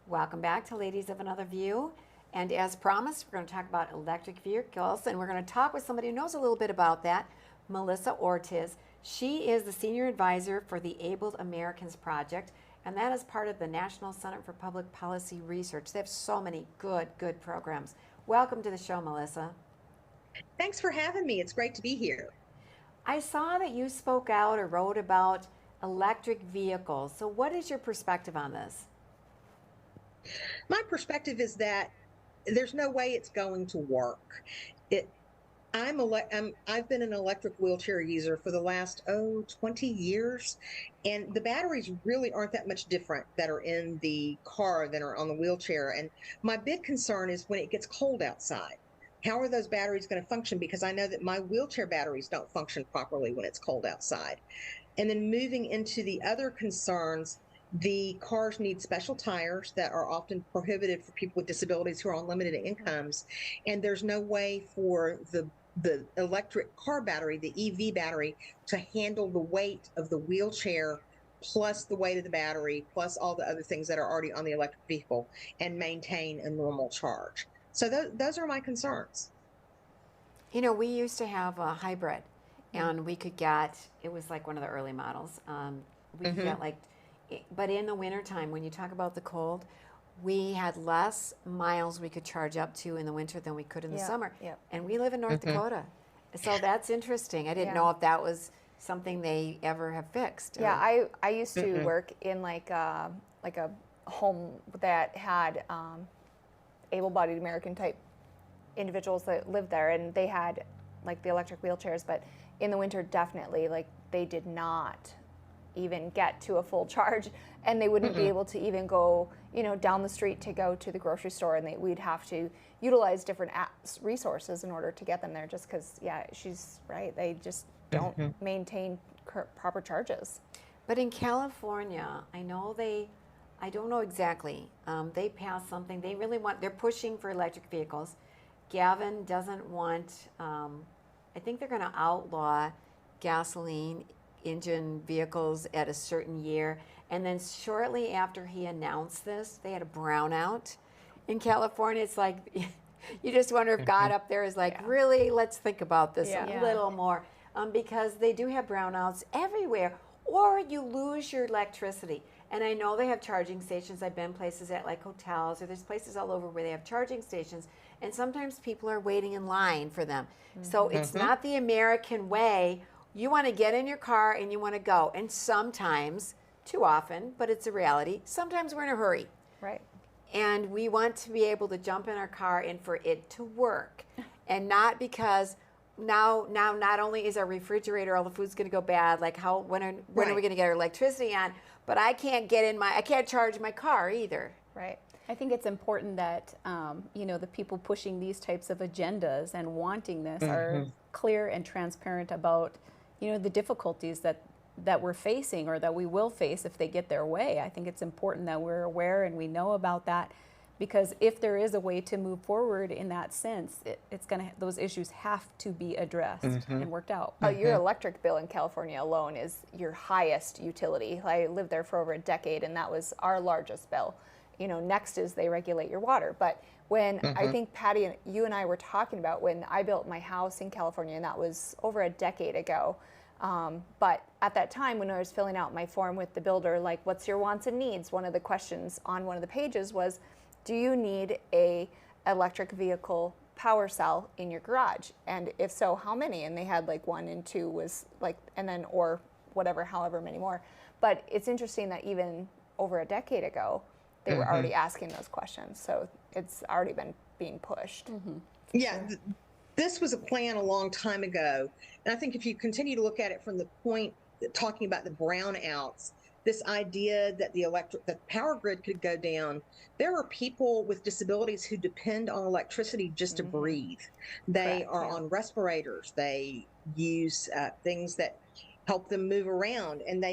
Welcome back to Ladies of Another View. And as promised, we're going to talk about electric vehicles, and we're going to talk with somebody who knows a little bit about that, Melissa Ortiz. She is the Senior Advisor for the Abled Americans Project, and that is part of the National Center for Public Policy Research. They have so many good programs. Welcome to the show, Melissa. Thanks for having me. It's great to be here. I saw that you spoke out or wrote about electric vehicles. So, what is your perspective on this? My perspective is that there's no way it's going to work. It I've been an electric wheelchair user for the last 20 years, and the batteries really aren't that much different that are in the car than are on the wheelchair. And my big concern is when it gets cold outside. How are those batteries going to function? Because I know that my wheelchair batteries don't function properly when it's cold outside. And then moving into the other concerns, the cars need special tires that are often prohibited for people with disabilities who are on limited incomes. And there's no way for the electric car battery, the EV battery, to handle the weight of the wheelchair plus the weight of the battery plus all the other things that are already on the electric vehicle and maintain a normal charge. So those are my concerns. You know, we used to have a hybrid, and we could get, it was like one of the early models. We could get Mm-hmm. like, but in the wintertime, when you talk about the cold, we had less miles we could charge up to in the winter than we could in the Yeah, summer. yeah, And we live in North Mm-hmm. Dakota. So that's interesting. I didn't yeah. know if that was something they ever have fixed. Yeah, Or, I used to work in like a home that had able-bodied American type individuals that lived there, and they had like the electric wheelchairs, but in the winter definitely like they did not even get to a full charge, and they wouldn't be Mm-mm. able to even go, down the street to go to the grocery store, and we'd have to utilize different resources in order to get them there, just because, yeah, she's right, they just don't Mm-hmm. maintain proper charges. but in California, I don't know exactly. They passed something. They really want, they're pushing for electric vehicles. Gavin doesn't want, I think they're going to outlaw gasoline engine vehicles at a certain year. And then shortly after he announced this, they had a brownout in California. It's like, you just wonder if God up there is like, Yeah. really, let's think about this Yeah. a Yeah. little more. Because they do have brownouts everywhere, or you lose your electricity. And I know they have charging stations. I've been places at like hotels, or there's places all over where they have charging stations, and sometimes people are waiting in line for them. So it's Mm-hmm. not the American way. You want to get in your car and you want to go. And sometimes, too often, but it's a reality, sometimes we're in a hurry. Right. And we want to be able to jump in our car and for it to work. And not because now not only is our refrigerator, all the food's going to go bad, like when are we Right. going to get our electricity on, but I can't charge my car either. Right. I think it's important that the people pushing these types of agendas and wanting this are Mm-hmm. clear and transparent about the difficulties that we're facing or that we will face if they get their way. I think it's important that we're aware and we know about that, because if there is a way to move forward in that sense, those issues have to be addressed and worked out. Your electric bill in California alone is your highest utility. I lived there for over a decade, and that was our largest bill. Next is they regulate your water. But when I think Patty, you and I were talking about when I built my house in California, and that was over a decade ago. But at that time, when I was filling out my form with the builder, like, what's your wants and needs? One of the questions on one of the pages was, do you need a electric vehicle power cell in your garage? And if so, how many? And they had like 1 and 2 was like, and then, or whatever, however many more. But it's interesting that even over a decade ago, they were already asking those questions. So it's already been being pushed. Yeah, this was a plan a long time ago. And I think if you continue to look at it from the point talking about the brownouts, this idea that the power grid could go down. There are people with disabilities who depend on electricity just to breathe. They Correct, are yeah. on respirators. They use things that help them move around. And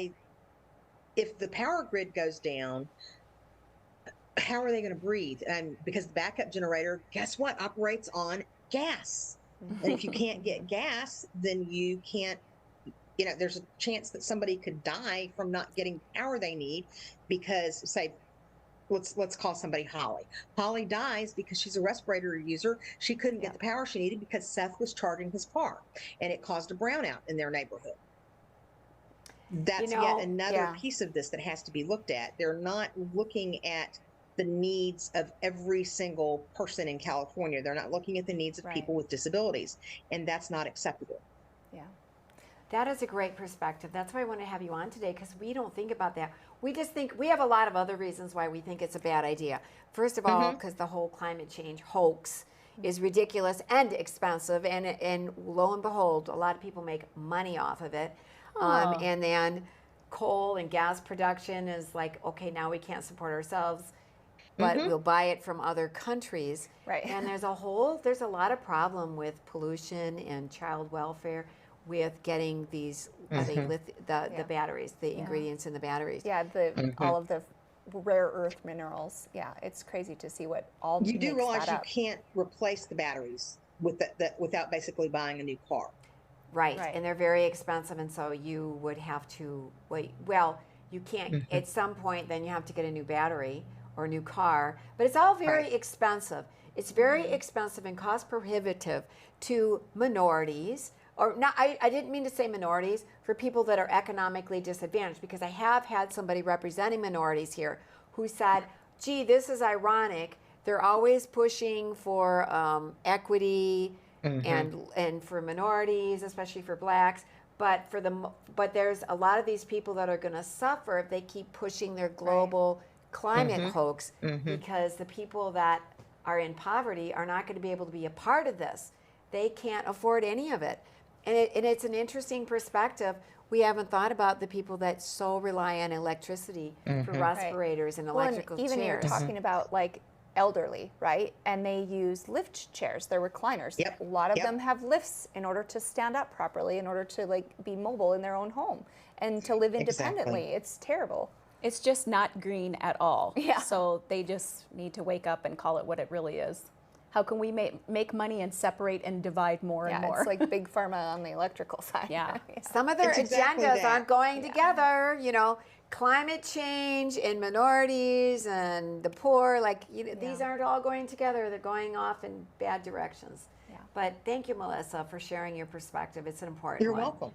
if the power grid goes down, how are they going to breathe? And because the backup generator, guess what, operates on gas. And if you can't get gas, then you can't, there's a chance that somebody could die from not getting the power they need because, say, let's call somebody Holly. Holly dies because she's a respirator user. She couldn't get the power she needed because Seth was charging his car, and it caused a brownout in their neighborhood. That's yet another piece of this that has to be looked at. They're not looking at the needs of every single person in California. They're not looking at the needs of people with disabilities, and that's not acceptable. Yeah. That is a great perspective. That's why I want to have you on today, because we don't think about that. We just think we have a lot of other reasons why we think it's a bad idea. First of all, because the whole climate change hoax is ridiculous and expensive, and lo and behold, a lot of people make money off of it. And then coal and gas production is like, okay, now we can't support ourselves, but we'll buy it from other countries. Right. And there's a lot of problem with pollution and child welfare with getting these the batteries, the ingredients in the batteries. Yeah, all of the rare earth minerals. Yeah, it's crazy to see what all you do makes realize that you up. can't replace the batteries with without basically buying a new car. Right, and they're very expensive, and so you would have to wait. Well, you can't, at some point, then you have to get a new battery or a new car, but it's all very expensive. It's very expensive and cost prohibitive to minorities, or not, I didn't mean to say minorities, for people that are economically disadvantaged, because I have had somebody representing minorities here who said, gee, this is ironic. They're always pushing for equity, and for minorities, especially for blacks, but there's a lot of these people that are going to suffer if they keep pushing their global climate hoax, because the people that are in poverty are not going to be able to be a part of this. They can't afford any of it, and it's an interesting perspective. We haven't thought about the people that so rely on electricity for respirators and electrical even chairs. you're talking about like elderly, right? And they use lift chairs. They're recliners. A lot of them have lifts in order to stand up properly, in order to like be mobile in their own home and to live independently. It's terrible. It's just not green at all. Yeah. So they just need to wake up and call it what it really is. How can we make money and separate and divide more and more? It's like big pharma on the electrical side. Yeah. Some of their agendas aren't going together, climate change and minorities and the poor, these aren't all going together. They're going off in bad directions. Yeah. But thank you, Melissa, for sharing your perspective. It's an important You're one. welcome.